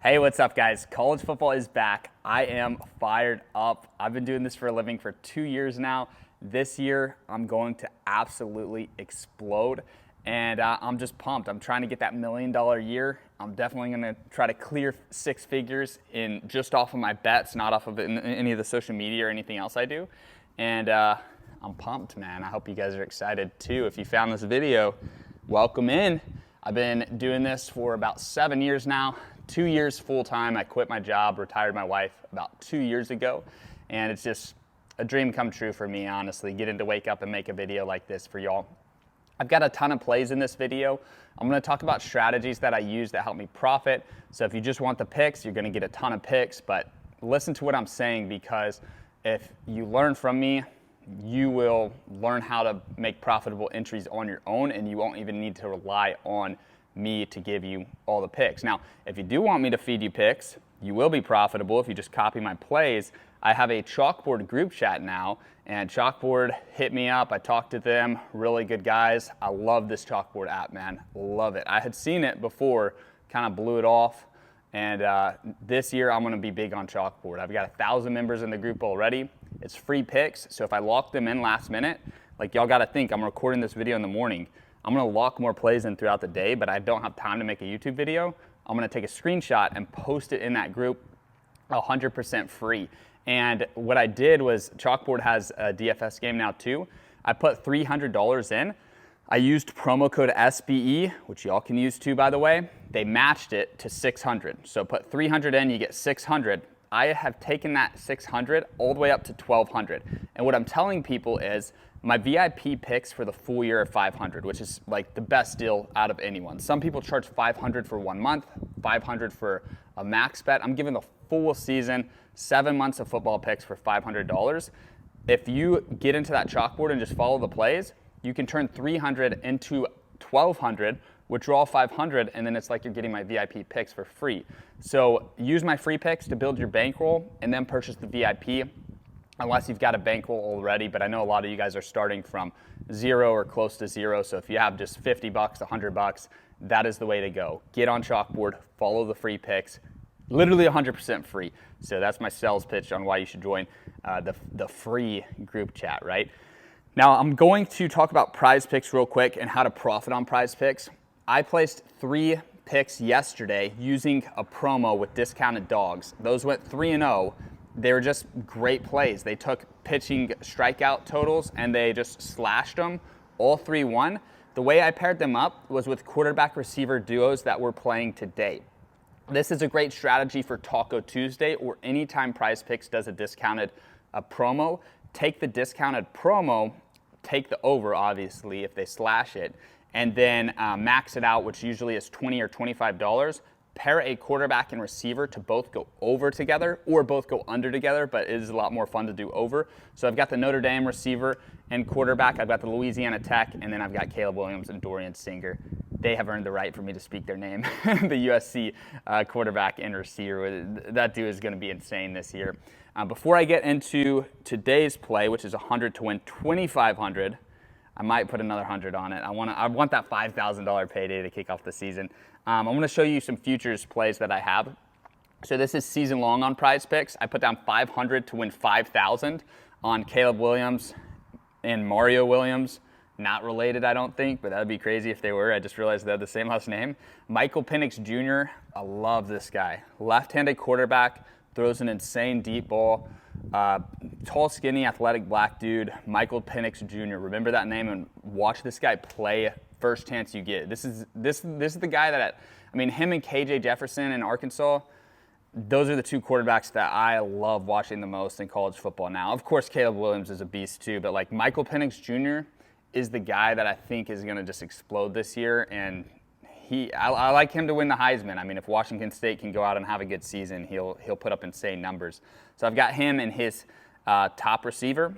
Hey, what's up, guys? College football is back. I am fired up. I've been doing this for a living for 2 years now. This year, I'm going to absolutely explode, and I'm just pumped. I'm trying to get that $1 million year. I'm definitely going to try to clear 6 figures in just off of my bets, not off of any of the social media or anything else I do. And I'm pumped, man. I hope you guys are excited too. If you found this video, welcome in. I've been doing this for about 7 years now. 2 years full-time. I quit my job, retired my wife about 2 years ago, and it's just a dream come true for me, honestly, getting to wake up and make a video like this for y'all. I've got a ton of plays in this video. I'm going to talk about strategies that I use that help me profit. So if you just want the picks, you're going to get a ton of picks, but listen to what I'm saying, because if you learn from me, you will learn how to make profitable entries on your own, and you won't even need to rely on me to give you all the picks. Now, if you do want me to feed you picks, you will be profitable if you just copy my plays. I have a chalkboard group chat now, and chalkboard hit me up. I talked to them, really good guys. I love this chalkboard app, man. Love it. I had seen it before, kind of blew it off, and this year I'm gonna be big on chalkboard. I've got 1,000 members in the group already. It's free picks, so if I lock them in last minute, like, y'all gotta think, I'm recording this video in the morning. I'm gonna lock more plays in throughout the day, but I don't have time to make a YouTube video. I'm gonna take a screenshot and post it in that group 100% free. And what I did was, chalkboard has a DFS game now too. I put $300 in. I used promo code SBE, which y'all can use too, by the way. They matched it to 600. So put 300 in, you get 600. I have taken that 600 all the way up to 1,200. And what I'm telling people is, my VIP picks for the full year are 500, which is like the best deal out of anyone. Some people charge 500 for 1 month, 500 for a max bet. I'm giving the full season, 7 months of football picks for $500. If you get into that chalkboard and just follow the plays, you can turn 300 into 1,200, withdraw 500, and then it's like you're getting my VIP picks for free. So use my free picks to build your bankroll, and then purchase the VIP. Unless you've got a bankroll already, but I know a lot of you guys are starting from 0 or close to 0. So if you have just 50 bucks, 100 bucks, that is the way to go. Get on chalkboard, follow the free picks, literally 100% free. So that's my sales pitch on why you should join the free group chat, right? Now I'm going to talk about PrizePicks real quick and how to profit on PrizePicks. I placed 3 picks yesterday using a promo with discounted dogs. Those went 3-0. They were just great plays. They took pitching strikeout totals and they just slashed them. All 3 won. The way I paired them up was with quarterback receiver duos that we're playing today. This is a great strategy for Taco Tuesday, or anytime PrizePicks does a discounted promo. Take the discounted promo, take the over, obviously, if they slash it, and then max it out, which usually is $20 or $25. Pair a quarterback and receiver to both go over together or both go under together, but it is a lot more fun to do over. So I've got the Notre Dame receiver and quarterback. I've got the Louisiana Tech, and then I've got Caleb Williams and Dorian Singer. They have earned the right for me to speak their name. The USC quarterback and receiver. That dude is going to be insane this year. Before I get into today's play, which is 100 to win 2,500, I might put another 100 on it. I want that $5,000 payday to kick off the season. I'm going to show you some futures plays that I have. So this is season long on PrizePicks. I put down 500 to win 5,000 on Caleb Williams and Mario Williams. Not related, I don't think, but that would be crazy if they were. I just realized they had the same last name. Michael Penix Jr., I love this guy. Left-handed quarterback, throws an insane deep ball. Tall, skinny, athletic black dude, Michael Penix Jr. Remember that name and watch this guy play first chance you get. This is the guy that, I mean, him and KJ Jefferson in Arkansas, those are the 2 quarterbacks that I love watching the most in college football now. Of course, Caleb Williams is a beast too, but like Michael Penix Jr. is the guy that I think is going to just explode this year, and I like him to win the Heisman. I mean, if Washington State can go out and have a good season, he'll put up insane numbers. So I've got him and his top receiver,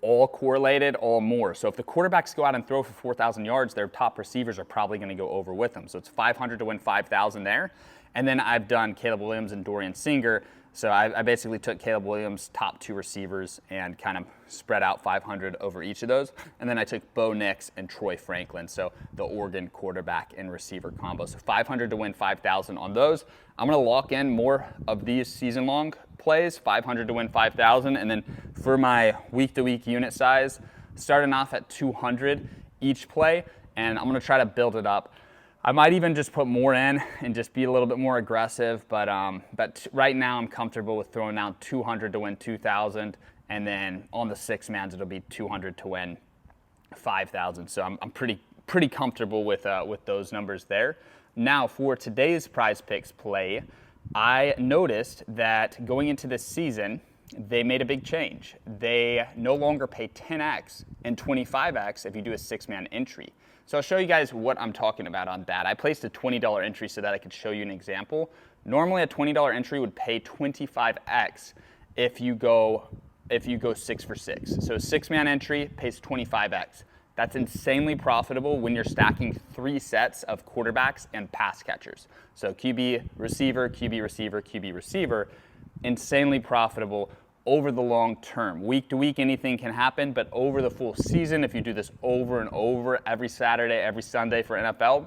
all correlated, all more. So if the quarterbacks go out and throw for 4,000 yards, their top receivers are probably going to go over with them. So it's 500 to win 5,000 there. And then I've done Caleb Williams and Dorian Singer So I basically took Caleb Williams' top 2 receivers and kind of spread out 500 over each of those. And then I took Bo Nix and Troy Franklin, so the Oregon quarterback and receiver combo. So 500 to win 5,000 on those. I'm going to lock in more of these season-long plays, 500 to win 5,000. And then for my week-to-week unit size, starting off at 200 each play, and I'm going to try to build it up. I might even just put more in and just be a little bit more aggressive, but right now I'm comfortable with throwing down 200 to win 2,000, and then on the 6-mans it'll be 200 to win 5,000. So I'm pretty comfortable with those numbers there. Now for today's PrizePicks play, I noticed that going into this season, they made a big change. They no longer pay 10x and 25x if you do a 6-man entry. So I'll show you guys what I'm talking about on that. I placed a $20 entry so that I could show you an example. Normally a $20 entry would pay 25x if you go 6 for 6. So a 6-man entry pays 25x. That's insanely profitable when you're stacking 3 sets of quarterbacks and pass catchers. So QB, receiver, QB, receiver, QB, receiver. Insanely profitable over the long term. Week to week, anything can happen, but over the full season, if you do this over and over every Saturday, every Sunday for NFL,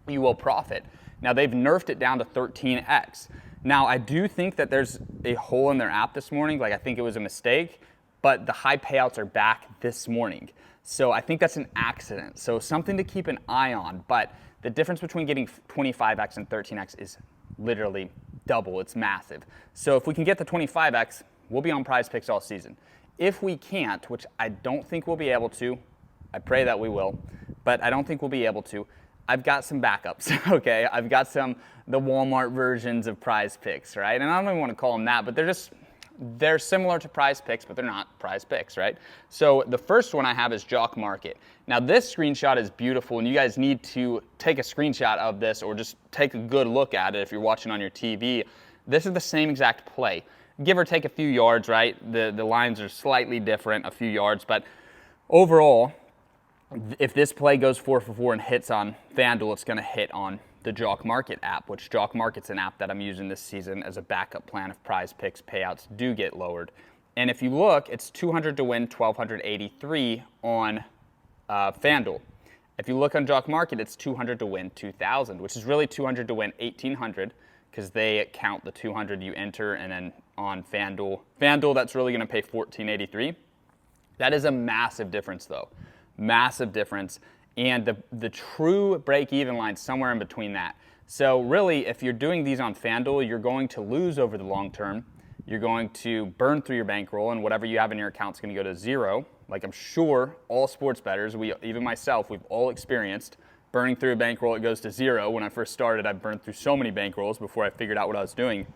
you will profit. Now, they've nerfed it down to 13x. Now, I do think that there's a hole in their app this morning. Like, I think it was a mistake, but the high payouts are back this morning. So I think that's an accident. So something to keep an eye on. But the difference between getting 25x and 13x is literally double. It's massive. So if we can get the 25x, we'll be on PrizePicks all season. If we can't, which I don't think we'll be able to, I pray that we will, but I don't think we'll be able to, I've got some backups, okay? I've got the Walmart versions of PrizePicks, right? And I don't even want to call them that, but they're similar to PrizePicks, but they're not PrizePicks, right? So the first one I have is Jock Market. Now this screenshot is beautiful, and you guys need to take a screenshot of this or just take a good look at it if you're watching on your TV. This is the same exact play. Give or take a few yards, right? The lines are slightly different, a few yards, but overall, if this play goes 4 for 4 and hits on FanDuel, it's going to hit on the Jock Market app, which Jock Market's an app that I'm using this season as a backup plan if PrizePicks payouts do get lowered. And if you look, it's 200 to win 1,283 on FanDuel. If you look on Jock Market, it's 200 to win 2,000, which is really 200 to win 1,800 because they count the 200 you enter, and then on FanDuel, that's really going to pay 1,483. That is a massive difference, though. Massive difference. And the true break-even line somewhere in between that. So really, if you're doing these on FanDuel, you're going to lose over the long term. You're going to burn through your bankroll, and whatever you have in your account is going to go to zero. Like I'm sure all sports bettors, even myself, we've all experienced burning through a bankroll, it goes to zero. When I first started, I burned through so many bankrolls before I figured out what I was doing.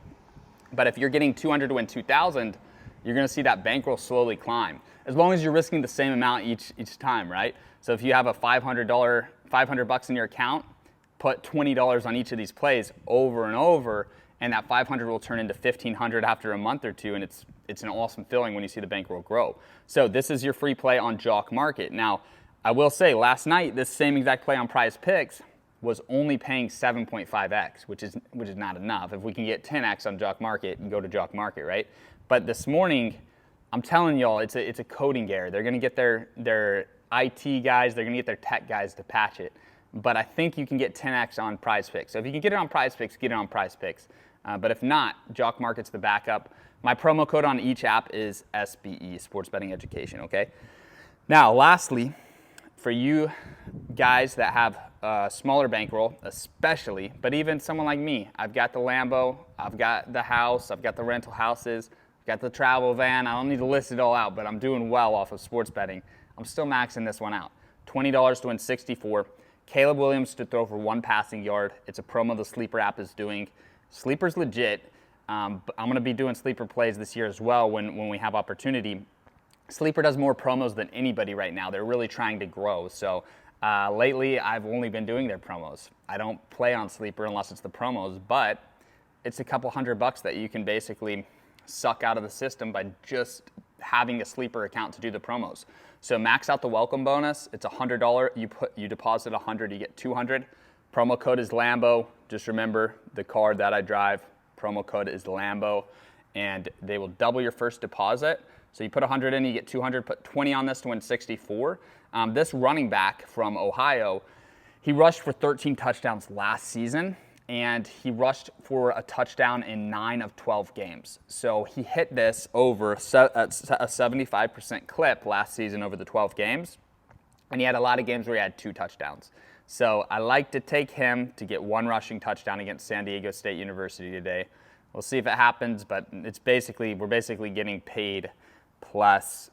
But if you're getting 200 to win 2,000, you're going to see that bankroll slowly climb. As long as you're risking the same amount each time, right? So if you have a $500 in your account, put $20 on each of these plays over and over, and that 500 will turn into 1,500 after a month or two, and it's an awesome feeling when you see the bankroll grow. So this is your free play on Jock Market. Now, I will say, last night, this same exact play on PrizePicks was only paying 7.5x, which is not enough. If we can get 10x on Jock Market, and go to Jock Market, right? But this morning, I'm telling y'all, it's a coding error. They're going to get their IT guys, they're going to get their tech guys to patch it. But I think you can get 10x on PrizePicks. So if you can get it on PrizePicks, get it on PrizePicks. But if not, Jock Market's the backup. My promo code on each app is SBE, Sports Betting Education, okay? Now, lastly, for you guys that have a smaller bankroll, especially, but even someone like me, I've got the Lambo, I've got the house, I've got the rental houses, I've got the travel van. I don't need to list it all out, but I'm doing well off of sports betting. I'm still maxing this one out. $20 to win 64. Caleb Williams to throw for 1 passing yard. It's a promo the Sleeper app is doing. Sleeper's legit. But I'm going to be doing Sleeper plays this year as well when we have opportunity. Sleeper does more promos than anybody right now. They're really trying to grow. So lately, I've only been doing their promos. I don't play on Sleeper unless it's the promos, but it's a couple $100 that you can basically suck out of the system by just having a Sleeper account to do the promos. So max out the welcome bonus. It's $100. You deposit $100, you get $200. Promo code is Lambo. Just remember the car that I drive. Promo code is Lambo. and they will double your first deposit. So you put 100 in, you get 200, put 20 on this to win 64. This running back from Ohio, he rushed for 13 touchdowns last season, and he rushed for a touchdown in 9 of 12 games. So he hit this over a 75% clip last season over the 12 games, and he had a lot of games where he had 2 touchdowns. So I like to take him to get 1 rushing touchdown against San Diego State University today. We'll see if it happens, but we're basically getting paid plus,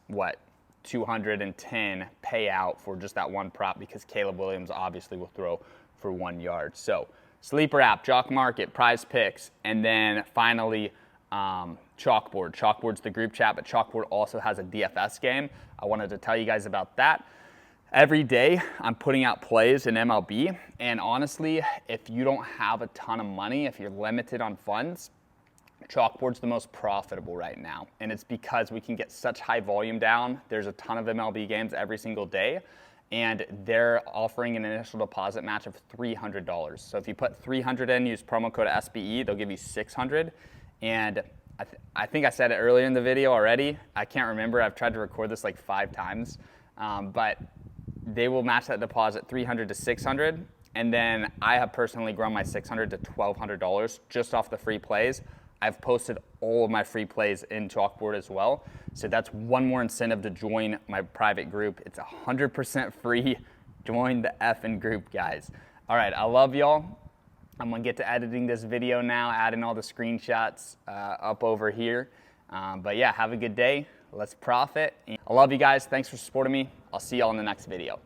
210 payout for just that 1 prop, because Caleb Williams obviously will throw for 1 yard. So sleeper app, Jock Market, PrizePicks, and then finally Chalkboard. Chalkboard's the group chat, but Chalkboard also has a DFS game. I wanted to tell you guys about that. Every day I'm putting out plays in MLB, and honestly, if you don't have a ton of money, if you're limited on funds, Chalkboard's the most profitable right now, and it's because we can get such high volume down. There's a ton of MLB games every single day, and they're offering an initial deposit match of $300. So if you put $300 in, use promo code SBE, they'll give you $600. And I think I said it earlier in the video already. I can't remember. I've tried to record this like 5 times, but they will match that deposit $300 to $600. And then I have personally grown my $600 to $1,200 just off the free plays. I've posted all of my free plays in Chalkboard as well. So that's one more incentive to join my private group. It's 100% free. Join the effing group, guys. All right, I love y'all. I'm gonna get to editing this video now, adding all the screenshots up over here. But yeah, have a good day. Let's profit. I love you guys. Thanks for supporting me. I'll see y'all in the next video.